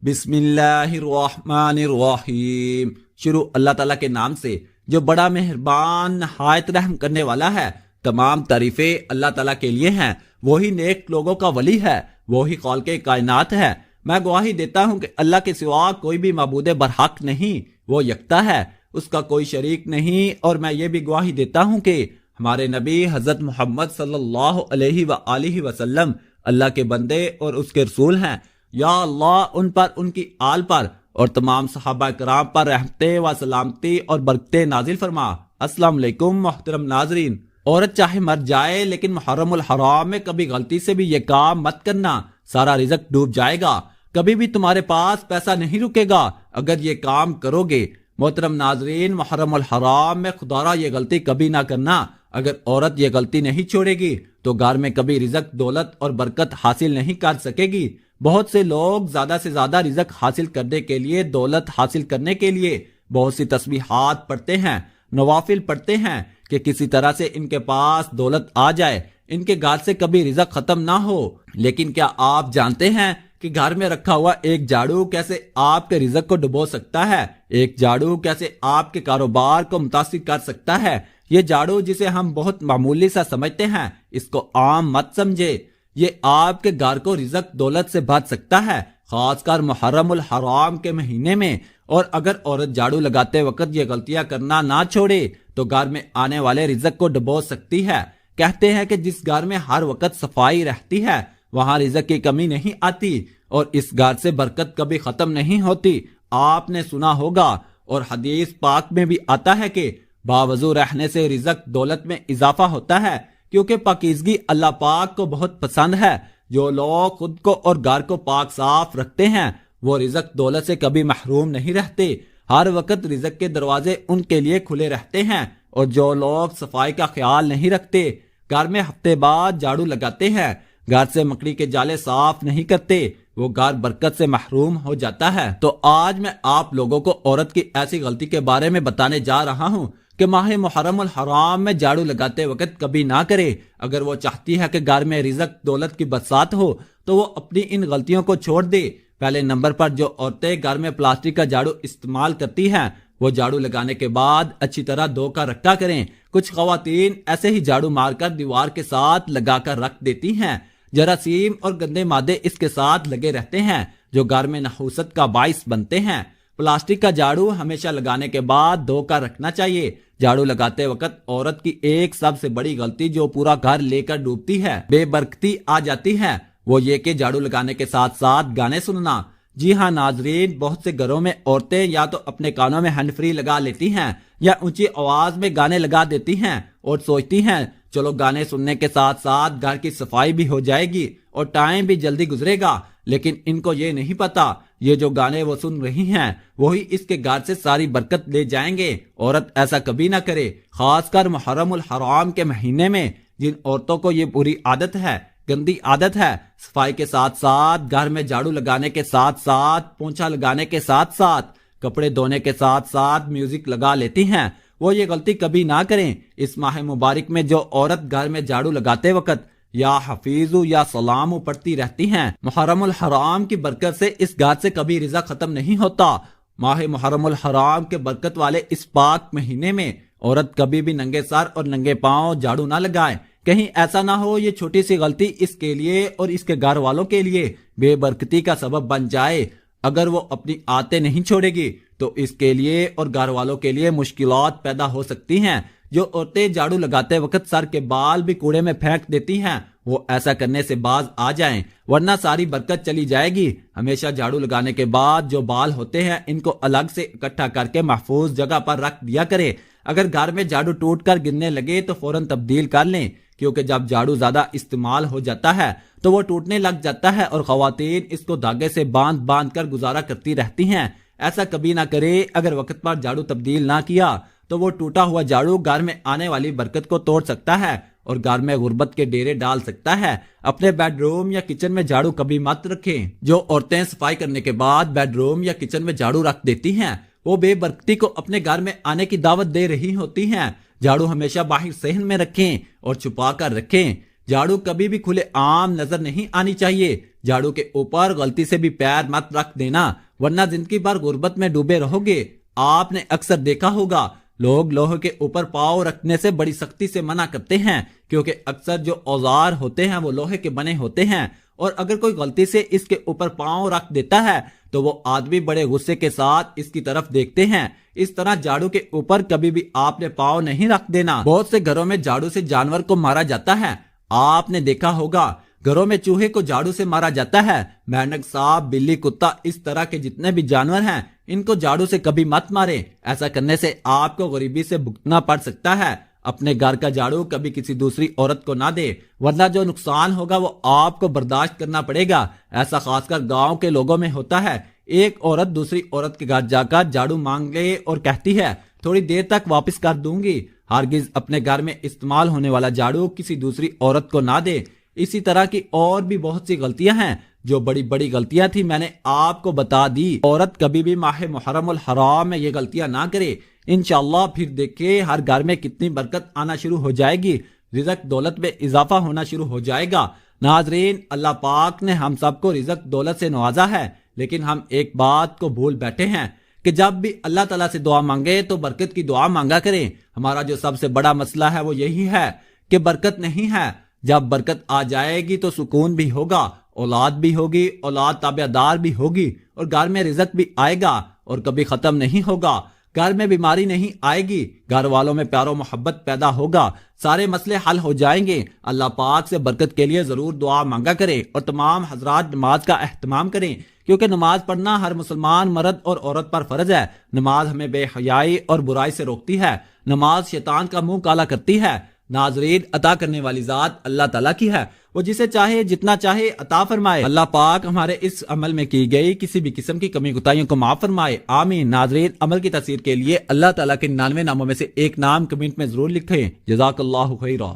بسم اللہ الرحمن الرحیم۔ شروع اللہ تعالیٰ کے نام سے جو بڑا مہربان نہایت رحم کرنے والا ہے۔ تمام تعریفیں اللہ تعالیٰ کے لیے ہیں، وہی نیک لوگوں کا ولی ہے، وہی خالق کائنات ہے۔ میں گواہی دیتا ہوں کہ اللہ کے سوا کوئی بھی معبود برحق نہیں، وہ یکتا ہے، اس کا کوئی شریک نہیں۔ اور میں یہ بھی گواہی دیتا ہوں کہ ہمارے نبی حضرت محمد صلی اللہ علیہ وآلہ وسلم اللہ کے بندے اور اس کے رسول ہیں۔ یا اللہ ان پر، ان کی آل پر اور تمام صحابہ کرام پر رحمتیں و سلامتی اور برکتیں نازل فرما۔ السلام علیکم محترم ناظرین۔ عورت چاہے مر جائے لیکن محرم الحرام میں کبھی غلطی سے بھی یہ کام مت کرنا، سارا رزق ڈوب جائے گا، کبھی بھی تمہارے پاس پیسہ نہیں رکے گا اگر یہ کام کرو گے۔ محترم ناظرین، محرم الحرام میں خدا را یہ غلطی کبھی نہ کرنا۔ اگر عورت یہ غلطی نہیں چھوڑے گی تو گھر میں کبھی رزق، دولت اور برکت حاصل نہیں کر سکے گی۔ بہت سے لوگ زیادہ سے زیادہ رزق حاصل کرنے کے لیے، دولت حاصل کرنے کے لیے بہت سی تسبیحات پڑھتے ہیں، نوافل پڑھتے ہیں کہ کسی طرح سے ان کے پاس دولت آ جائے، ان کے گھر سے کبھی رزق ختم نہ ہو۔ لیکن کیا آپ جانتے ہیں کہ گھر میں رکھا ہوا ایک جھاڑو کیسے آپ کے رزق کو ڈبو سکتا ہے؟ ایک جھاڑو کیسے آپ کے کاروبار کو متاثر کر سکتا ہے؟ یہ جھاڑو جسے ہم بہت معمولی سا سمجھتے ہیں، اس کو عام مت سمجھے، یہ آپ کے گھر کو رزق دولت سے بھر سکتا ہے، خاص کر محرم الحرام کے مہینے میں۔ اور اگر عورت جھاڑو لگاتے وقت یہ غلطیاں کرنا نہ چھوڑے تو گھر میں آنے والے رزق کو ڈبو سکتی ہے۔ کہتے ہیں کہ جس گھر میں ہر وقت صفائی رہتی ہے وہاں رزق کی کمی نہیں آتی اور اس گھر سے برکت کبھی ختم نہیں ہوتی۔ آپ نے سنا ہوگا اور حدیث پاک میں بھی آتا ہے کہ باوضو رہنے سے رزق دولت میں اضافہ ہوتا ہے، کیونکہ پاکیزگی اللہ پاک کو بہت پسند ہے۔ جو لوگ خود کو اور گھر کو پاک صاف رکھتے ہیں وہ رزق دولت سے کبھی محروم نہیں رہتے، ہر وقت رزق کے دروازے ان کے لیے کھلے رہتے ہیں۔ اور جو لوگ صفائی کا خیال نہیں رکھتے، گھر میں ہفتے بعد جھاڑو لگاتے ہیں، گھر سے مکڑی کے جالے صاف نہیں کرتے، وہ گھر برکت سے محروم ہو جاتا ہے۔ تو آج میں آپ لوگوں کو عورت کی ایسی غلطی کے بارے میں بتانے جا رہا ہوں کہ ماہ محرم الحرام میں جھاڑو لگاتے وقت کبھی نہ کرے۔ اگر وہ چاہتی ہے کہ گھر میں رزق دولت کی برسات ہو تو وہ اپنی ان غلطیوں کو چھوڑ دے۔ پہلے نمبر پر جو عورتیں گھر میں پلاسٹک کا جھاڑو استعمال کرتی ہیں وہ جھاڑو لگانے کے بعد اچھی طرح دھو کر رکھا کریں۔ کچھ خواتین ایسے ہی جھاڑو مار کر دیوار کے ساتھ لگا کر رکھ دیتی ہیں، جراثیم اور گندے مادے اس کے ساتھ لگے رہتے ہیں جو گھر میں نحوست کا باعث بنتے ہیں۔ پلاسٹک کا جھاڑو ہمیشہ لگانے کے بعد دھو کر رکھنا چاہیے۔ جھاڑو لگاتے وقت عورت کی ایک سب سے بڑی غلطی جو پورا گھر لے کر ڈوبتی ہے، بے برکتی آ جاتی ہے، وہ یہ کہ جھاڑو لگانے کے ساتھ ساتھ گانے سننا۔ جی ہاں ناظرین، بہت سے گھروں میں عورتیں یا تو اپنے کانوں میں ہینڈ فری لگا لیتی ہیں یا اونچی آواز میں گانے لگا دیتی ہیں اور سوچتی ہیں چلو گانے سننے کے ساتھ ساتھ گھر کی صفائی بھی ہو جائے گی اور ٹائم بھی جلدی گزرے گا۔ لیکن ان کو یہ نہیں پتا یہ جو گانے وہ سن رہی ہیں وہی اس کے گھر سے ساری برکت لے جائیں گے۔ عورت ایسا کبھی نہ کرے، خاص کر محرم الحرام کے مہینے میں۔ جن عورتوں کو یہ بری عادت ہے، گندی عادت ہے، صفائی کے ساتھ ساتھ گھر میں جھاڑو لگانے کے ساتھ ساتھ پونچھا لگانے کے ساتھ ساتھ کپڑے دھونے کے ساتھ ساتھ میوزک لگا لیتی ہیں، وہ یہ غلطی کبھی نہ کریں۔ اس ماہ مبارک میں جو عورت گھر میں جھاڑو لگاتے وقت یا حفیظو یا سلامو پڑھتی رہتی ہیں، محرم الحرام کی برکت سے اس گھر سے کبھی رزق ختم نہیں ہوتا۔ ماہ محرم الحرام کے برکت والے اس پاک مہینے میں عورت کبھی بھی ننگے سر اور ننگے پاؤں جھاڑو نہ لگائے۔ کہیں ایسا نہ ہو یہ چھوٹی سی غلطی اس کے لیے اور اس کے گھر والوں کے لیے بے برکتی کا سبب بن جائے۔ اگر وہ اپنی عادتیں نہیں چھوڑے گی تو اس کے لیے اور گھر والوں کے لیے مشکلات پیدا ہو سکتی ہیں۔ جو عورتیں جھاڑو لگاتے وقت سر کے بال بھی کوڑے میں پھینک دیتی ہیں وہ ایسا کرنے سے باز آ جائیں، ورنہ ساری برکت چلی جائے گی۔ ہمیشہ جھاڑو لگانے کے بعد جو بال ہوتے ہیں ان کو الگ سے اکٹھا کر کے محفوظ جگہ پر رکھ دیا کرے۔ اگر گھر میں جھاڑو ٹوٹ کر گرنے لگے تو فوراً تبدیل کر لیں، کیونکہ جب جھاڑو زیادہ استعمال ہو جاتا ہے تو وہ ٹوٹنے لگ جاتا ہے اور خواتین اس کو دھاگے سے باندھ باندھ کر گزارا کرتی رہتی ہیں۔ ایسا کبھی نہ کرے۔ اگر وقت پر جھاڑو تبدیل نہ کیا تو وہ ٹوٹا ہوا جھاڑو گھر میں آنے والی برکت کو توڑ سکتا ہے اور گھر میں غربت کے ڈیرے ڈال سکتا ہے۔ اپنے بیڈ روم یا کچن میں جھاڑو کبھی مت رکھیں۔ جو عورتیں صفائی کرنے کے بعد بیڈ روم یا کچن میں جھاڑو رکھ دیتی ہیں وہ بے برکتی کو اپنے گھر میں آنے کی دعوت دے رہی ہوتی ہیں۔ جھاڑو ہمیشہ باہر صحن میں رکھیں اور چھپا کر رکھیں۔ جھاڑو کبھی بھی کھلے عام نظر نہیں آنی چاہیے۔ جھاڑو کے اوپر غلطی سے بھی پیر مت رکھ دینا ورنہ زندگی بھر غربت میں ڈوبے رہو گے۔ آپ نے اکثر دیکھا ہوگا لوگ لوہے کے اوپر پاؤں رکھنے سے بڑی سختی سے منع کرتے ہیں کیونکہ اکثر جو اوزار ہوتے ہیں وہ لوہے کے بنے ہوتے ہیں، اور اگر کوئی غلطی سے اس کے اوپر پاؤں رکھ دیتا ہے تو وہ آدمی بڑے غصے کے ساتھ اس کی طرف دیکھتے ہیں۔ اس طرح جھاڑو کے اوپر کبھی بھی آپ نے پاؤں نہیں رکھ دینا۔ بہت سے گھروں میں جھاڑو سے جانور کو مارا جاتا ہے، آپ نے دیکھا ہوگا گھروں میں چوہے کو جھاڑو سے مارا جاتا ہے۔ مینڈک، سانپ، بلی، کتا، اس طرح کے جتنے بھی جانور ہیں ان کو جھاڑو سے کبھی مت مارے، ایسا کرنے سے آپ کو غریبی سے بھگتنا پڑ سکتا ہے۔ اپنے گھر کا جھاڑو کبھی کسی دوسری عورت کو نہ دے ورنہ جو نقصان ہوگا وہ آپ کو برداشت کرنا پڑے گا۔ ایسا خاص کر گاؤں کے لوگوں میں ہوتا ہے، ایک عورت دوسری عورت کے گھر جا کر جھاڑو مانگ لے اور کہتی ہے تھوڑی دیر تک واپس کر دوں گی۔ ہرگز اپنے گھر میں استعمال ہونے والا جھاڑو کسی دوسری عورت کو نہ دے۔ اسی طرح کی اور بھی بہت سی غلطیاں ہیں جو بڑی بڑی غلطیاں تھی، میں نے آپ کو بتا دی۔ عورت کبھی بھی ماہ محرم الحرام میں یہ غلطیاں نہ کرے، انشاءاللہ پھر دیکھیں ہر گھر میں کتنی برکت آنا شروع ہو جائے گی، رزق دولت میں اضافہ ہونا شروع ہو جائے گا۔ ناظرین، اللہ پاک نے ہم سب کو رزق دولت سے نوازا ہے، لیکن ہم ایک بات کو بھول بیٹھے ہیں کہ جب بھی اللہ تعالیٰ سے دعا مانگے تو برکت کی دعا مانگا کریں۔ ہمارا جو سب سے بڑا مسئلہ ہے وہ یہی ہے کہ برکت نہیں ہے۔ جب برکت آ جائے گی تو سکون بھی ہوگا، اولاد بھی ہوگی، اولاد تابع دار بھی ہوگی، اور گھر میں رزق بھی آئے گا اور کبھی ختم نہیں ہوگا۔ گھر میں بیماری نہیں آئے گی، گھر والوں میں پیار و محبت پیدا ہوگا، سارے مسئلے حل ہو جائیں گے۔ اللہ پاک سے برکت کے لیے ضرور دعا مانگا کریں اور تمام حضرات نماز کا اہتمام کریں، کیونکہ نماز پڑھنا ہر مسلمان مرد اور عورت پر فرض ہے۔ نماز ہمیں بے حیائی اور برائی سے روکتی ہے، نماز شیطان کا منہ کالا کرتی ہے۔ ناظرین، عطا کرنے والی ذات اللہ تعالیٰ کی ہے، وہ جسے چاہے جتنا چاہے عطا فرمائے۔ اللہ پاک ہمارے اس عمل میں کی گئی کسی بھی قسم کی کمی کوتاہیوں کو معاف فرمائے، آمین۔ ناظرین، عمل کی تاثیر کے لیے اللہ تعالیٰ کے 99 ناموں میں سے ایک نام کمنٹ میں ضرور لکھیں۔ جزاک اللہ خیرہ۔